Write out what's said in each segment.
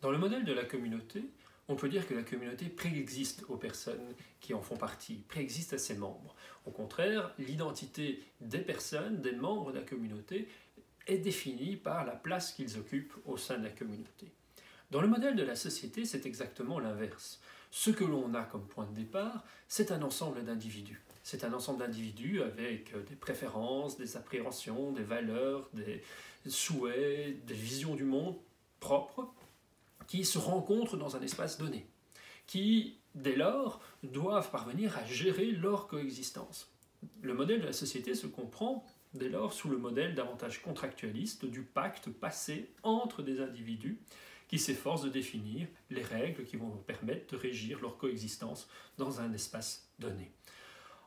Dans le modèle de la communauté, on peut dire que la communauté préexiste aux personnes qui en font partie, préexiste à ses membres. Au contraire, l'identité des personnes, des membres de la communauté, est définie par la place qu'ils occupent au sein de la communauté. Dans le modèle de la société, c'est exactement l'inverse. Ce que l'on a comme point de départ, c'est un ensemble d'individus. C'est un ensemble d'individus avec des préférences, des appréhensions, des valeurs, des souhaits, des visions du monde propres, qui se rencontrent dans un espace donné, qui, dès lors, doivent parvenir à gérer leur coexistence. Le modèle de la société se comprend, dès lors, sous le modèle davantage contractualiste du pacte passé entre des individus qui s'efforcent de définir les règles qui vont leur permettre de régir leur coexistence dans un espace donné.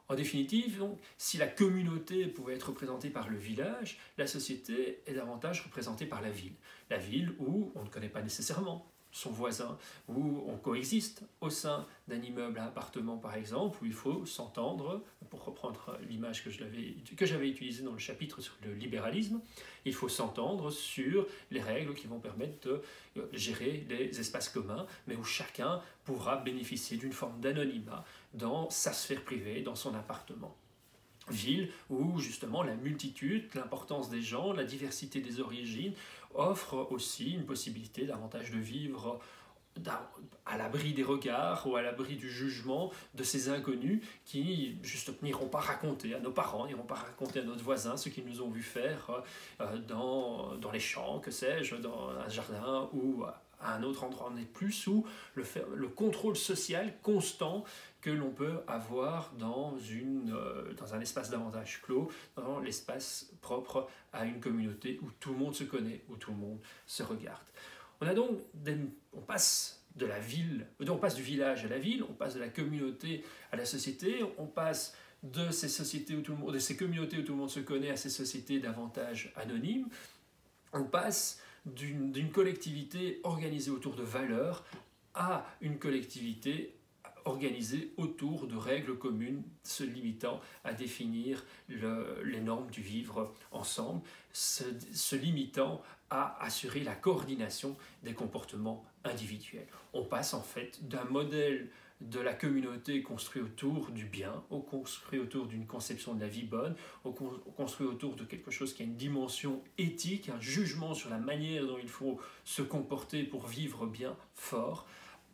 En définitive, donc, si la communauté pouvait être représentée par le village, la société est davantage représentée par la ville. La ville où on ne connaît pas nécessairement son voisin, où on coexiste au sein d'un immeuble à appartement par exemple, où il faut s'entendre, pour reprendre l'image que j'avais utilisée dans le chapitre sur le libéralisme, il faut s'entendre sur les règles qui vont permettre de gérer les espaces communs, mais où chacun pourra bénéficier d'une forme d'anonymat dans sa sphère privée, dans son appartement. Ville où justement la multitude, l'importance des gens, la diversité des origines offrent aussi une possibilité davantage de vivre à l'abri des regards ou à l'abri du jugement de ces inconnus qui juste n'iront pas raconter à nos parents, n'iront pas raconter à notre voisin ce qu'ils nous ont vu faire dans les champs, que sais-je, dans un jardin ou à un autre endroit. On est plus sous le contrôle social constant que l'on peut avoir dans un espace davantage clos, dans l'espace propre à une communauté où tout le monde se connaît, où tout le monde se regarde. On passe du village à la ville, on passe de la communauté à la société, on passe de ces communautés où tout le monde se connaît à ces sociétés davantage anonymes, on passe d'une collectivité organisée autour de valeurs à une collectivité organisée autour de règles communes se limitant à définir les normes du vivre ensemble, se limitant à assurer la coordination des comportements individuels. On passe en fait d'un modèle de la communauté construit autour du bien, construit autour d'une conception de la vie bonne, construit autour de quelque chose qui a une dimension éthique, un jugement sur la manière dont il faut se comporter pour vivre bien fort,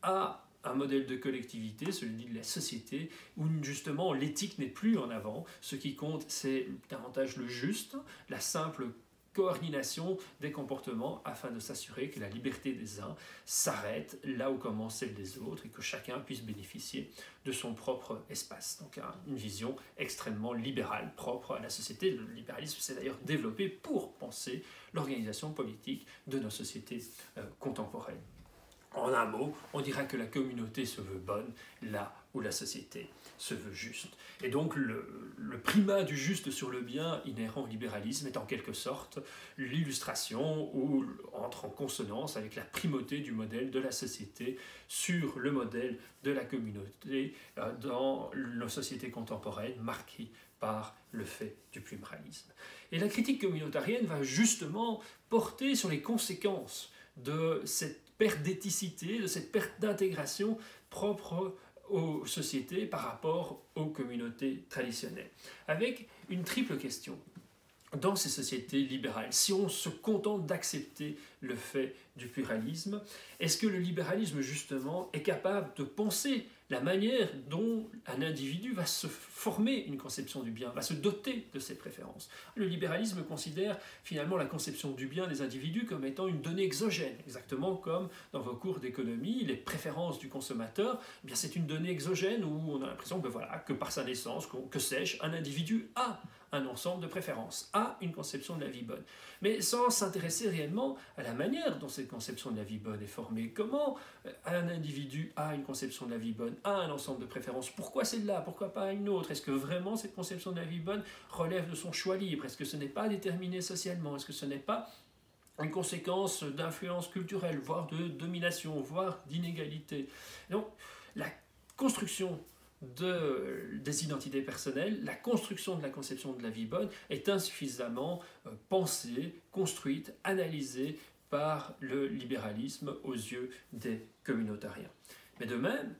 à un modèle de collectivité, celui de la société, où justement l'éthique n'est plus en avant. Ce qui compte, c'est davantage le juste, la simple coordination des comportements afin de s'assurer que la liberté des uns s'arrête là où commence celle des autres et que chacun puisse bénéficier de son propre espace. Donc une vision extrêmement libérale, propre à la société. Le libéralisme s'est d'ailleurs développé pour penser l'organisation politique de nos sociétés contemporaines. En un mot, on dira que la communauté se veut bonne là où la société se veut juste. Et donc le primat du juste sur le bien inhérent au libéralisme est en quelque sorte l'illustration où entre en consonance avec la primauté du modèle de la société sur le modèle de la communauté dans nos sociétés contemporaines marquées par le fait du pluralisme. Et la critique communautarienne va justement porter sur les conséquences de cette perte d'éthicité, de cette perte d'intégration propre aux sociétés par rapport aux communautés traditionnelles. Avec une triple question. Dans ces sociétés libérales, si on se contente d'accepter le fait du pluralisme, est-ce que le libéralisme, justement, est capable de penser la manière dont un individu va se former une conception du bien, va se doter de ses préférences? Le libéralisme considère finalement la conception du bien des individus comme étant une donnée exogène, exactement comme dans vos cours d'économie, les préférences du consommateur, eh bien c'est une donnée exogène où on a l'impression que par sa naissance, que sais-je, un individu a un ensemble de préférences, a une conception de la vie bonne. Mais sans s'intéresser réellement à la manière dont cette conception de la vie bonne est formée, comment un individu a une conception de la vie bonne, a un ensemble de préférences, pourquoi celle-là, pourquoi pas une autre, est-ce que vraiment cette conception de la vie bonne relève de son choix libre, est-ce que ce n'est pas déterminé socialement, est-ce que ce n'est pas une conséquence d'influence culturelle, voire de domination, voire d'inégalité. Donc la construction des identités personnelles, la construction de la conception de la vie bonne est insuffisamment pensée, construite, analysée par le libéralisme aux yeux des communautariens. Mais de même,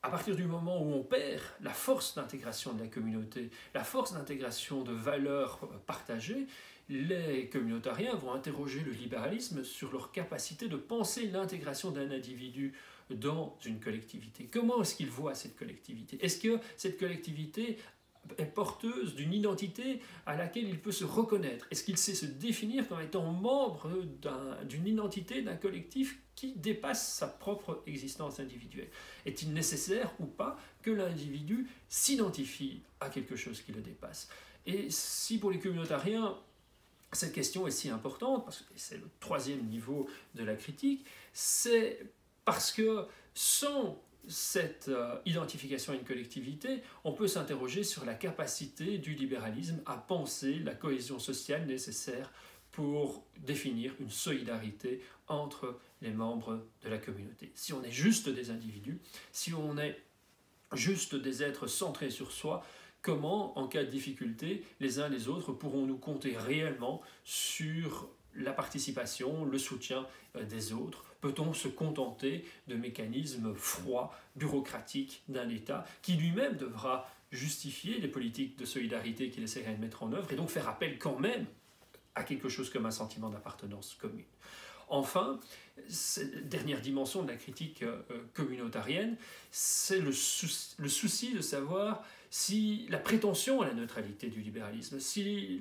à partir du moment où on perd la force d'intégration de la communauté, la force d'intégration de valeurs partagées, les communautariens vont interroger le libéralisme sur leur capacité de penser l'intégration d'un individu dans une collectivité. Comment est-ce qu'ils voient cette collectivité? Est-ce que cette collectivité est porteuse d'une identité à laquelle il peut se reconnaître? Est-ce qu'il sait se définir comme étant membre d'une identité, d'un collectif qui dépasse sa propre existence individuelle? Est-il nécessaire ou pas que l'individu s'identifie à quelque chose qui le dépasse? Et si pour les communautariens, cette question est si importante, parce que c'est le troisième niveau de la critique, c'est parce que sans cette identification à une collectivité, on peut s'interroger sur la capacité du libéralisme à penser la cohésion sociale nécessaire pour définir une solidarité entre les membres de la communauté. Si on est juste des individus, si on est juste des êtres centrés sur soi, comment, en cas de difficulté, les uns les autres pourrons-nous compter réellement sur la participation, le soutien des autres? Peut-on se contenter de mécanismes froids, bureaucratiques d'un État qui lui-même devra justifier les politiques de solidarité qu'il essaierait de mettre en œuvre et donc faire appel quand même à quelque chose comme un sentiment d'appartenance commune? Enfin, dernière dimension de la critique communautarienne, c'est le souci de savoir si la prétention à la neutralité du libéralisme, si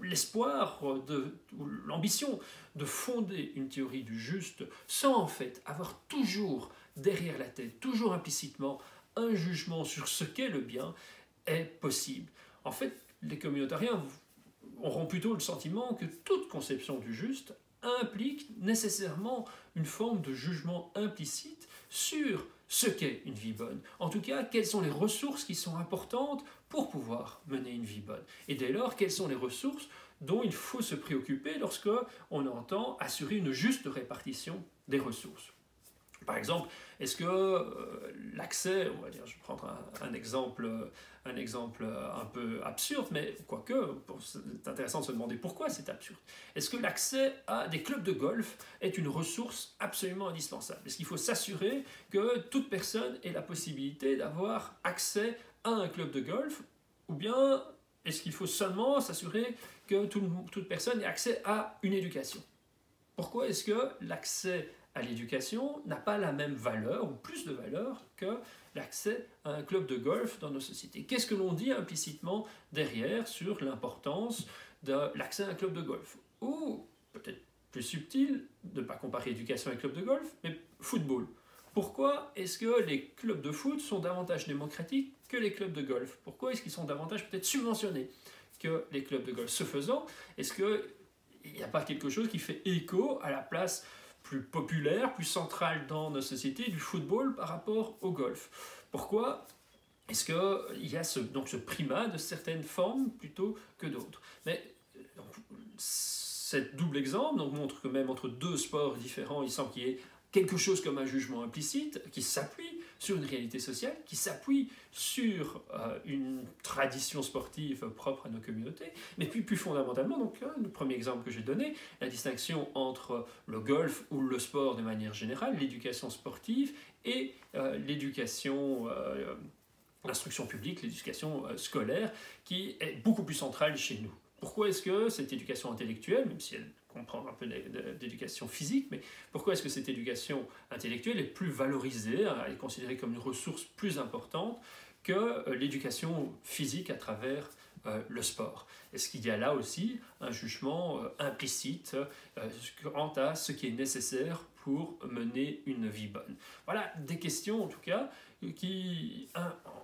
l'espoir ou l'ambition de fonder une théorie du juste sans en fait avoir toujours derrière la tête, toujours implicitement, un jugement sur ce qu'est le bien est possible. En fait, les communautariens auront plutôt le sentiment que toute conception du juste implique nécessairement une forme de jugement implicite sur ce qu'est une vie bonne. En tout cas, quelles sont les ressources qui sont importantes pour pouvoir mener une vie bonne. Et dès lors, quelles sont les ressources dont il faut se préoccuper lorsque on entend assurer une juste répartition des ressources. Par exemple, est-ce que l'accès, on va dire, je vais prendre un exemple un peu absurde, mais quoique, c'est intéressant de se demander pourquoi c'est absurde. Est-ce que l'accès à des clubs de golf est une ressource absolument indispensable? Est-ce qu'il faut s'assurer que toute personne ait la possibilité d'avoir accès à un club de golf, ou bien est-ce qu'il faut seulement s'assurer que toute personne ait accès à une éducation? Pourquoi est-ce que l'accès à l'éducation n'a pas la même valeur, ou plus de valeur, que l'accès à un club de golf dans nos sociétés? Qu'est-ce que l'on dit implicitement derrière sur l'importance de l'accès à un club de golf? Ou, peut-être plus subtil, de ne pas comparer éducation et club de golf, mais football. Pourquoi est-ce que les clubs de foot sont davantage démocratiques que les clubs de golf? Pourquoi est-ce qu'ils sont davantage peut-être subventionnés que les clubs de golf? Ce faisant, est-ce qu'il n'y a pas quelque chose qui fait écho à la place plus populaire, plus centrale dans nos sociétés du football par rapport au golf? Pourquoi est-ce qu'il y a ce primat de certaines formes plutôt que d'autres? Mais donc, cet double exemple montre que même entre deux sports différents, il semble qu'il y ait quelque chose comme un jugement implicite qui s'appuie sur une réalité sociale, qui s'appuie sur une tradition sportive propre à nos communautés, mais puis plus fondamentalement, le premier exemple que j'ai donné, la distinction entre le golf ou le sport de manière générale, l'éducation sportive et l'éducation, l'instruction publique, l'éducation scolaire, qui est beaucoup plus centrale chez nous. Pourquoi est-ce que cette éducation intellectuelle, même si elle comprend un peu d'éducation physique, mais pourquoi est-ce que cette éducation intellectuelle est plus valorisée, est considérée comme une ressource plus importante que l'éducation physique à travers le sport? Est-ce qu'il y a là aussi un jugement implicite quant à ce qui est nécessaire pour mener une vie bonne? Voilà des questions en tout cas qui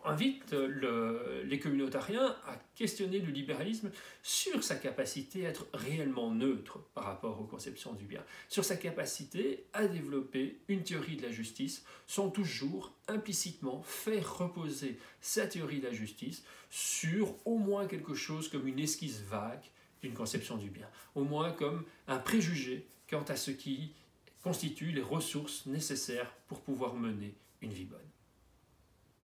invitent les communautariens à questionner le libéralisme sur sa capacité à être réellement neutre par rapport aux conceptions du bien, sur sa capacité à développer une théorie de la justice sans toujours implicitement faire reposer sa théorie de la justice sur au moins quelque chose comme une esquisse vague d'une conception du bien, au moins comme un préjugé quant à ce qui constitue les ressources nécessaires pour pouvoir mener une vie bonne.